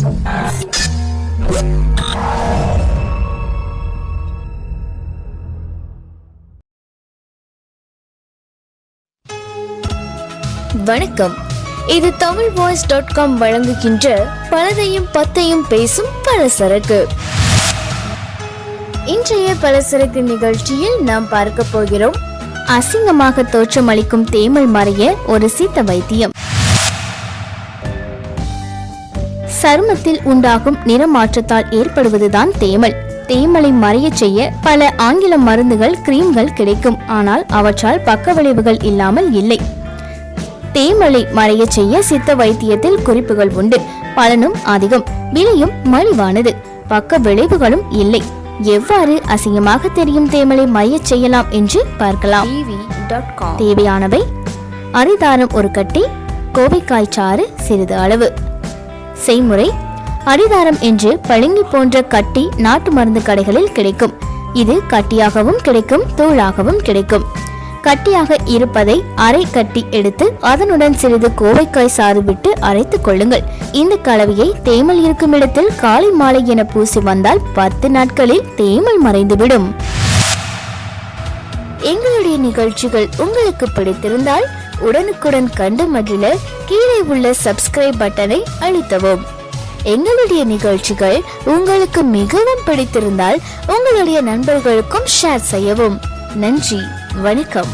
வணக்கம். இது tamilvoice.com வழங்குகின்ற பலதையும் பத்தையும் பேசும் பலசரக்கு. இன்றைய பலசரக்கு நிகழ்ச்சியில் நாம் பார்க்க போகிறோம், அசிங்கமாக தோற்றமளிக்கும் தேமல் மறைய ஒரு சித்த வைத்தியம். சருமத்தில் உண்டாகும் நிறமாற்றத்தால் ஏற்படுவதுதான் தேமல். தேமலை மறைய செய்ய பல ஆங்கில மருந்துகள், கிரீம்கள் கிடைக்கும். ஆனால் அவற்றால் பக்க விளைவுகள் இல்லாமல் இல்லை. தேமலை மறைய செய்ய சித்த வைத்தியத்தில் குறிப்புகள் உண்டு. பலனும் அதிகம், விலையும் மலிவானது, பக்க விளைவுகளும் இல்லை. எவ்வாறு அசிங்கமாக தெரியும் தேமலை மறைய செய்யலாம் என்று பார்க்கலாம். தேவையானவை: அரிதாரம் ஒரு கட்டி, கோவைக்காய் சாறு சிறிது அளவு. செய்முறை: அரிதாரம் என்று பளிங்கு போன்ற கட்டி நாட்டு மருந்து கடைகளில் கிடைக்கும். இது கட்டியாகவும் கிடைக்கும், தூளாகவும் கிடைக்கும். கட்டியாக இருப்பதை அரை கட்டி எடுத்து அதனுடன் சிறிது கோவைக்காய் சாறு விட்டு அரைத்துக் கொள்ளுங்கள். இந்த கலவையை தேமல் இருக்கும் இடத்தில் காலை மாலை என பூசி வந்தால் 10 நாட்களில் தேமல் மறைந்துவிடும். எங்களுடைய நிகழ்ச்சிகள் உங்களுக்கு பிடித்திருந்தால் உடனுக்குடன் கண்டு மகிழ கீழே உள்ள சப்ஸ்கிரைப் பட்டனை அழுத்தவும். எங்களுடைய நிகழ்ச்சிகள் உங்களுக்கு மிகவும் பிடித்திருந்தால் உங்களுடைய நண்பர்களுக்கும் ஷேர் செய்யவும். நன்றி, வணக்கம்.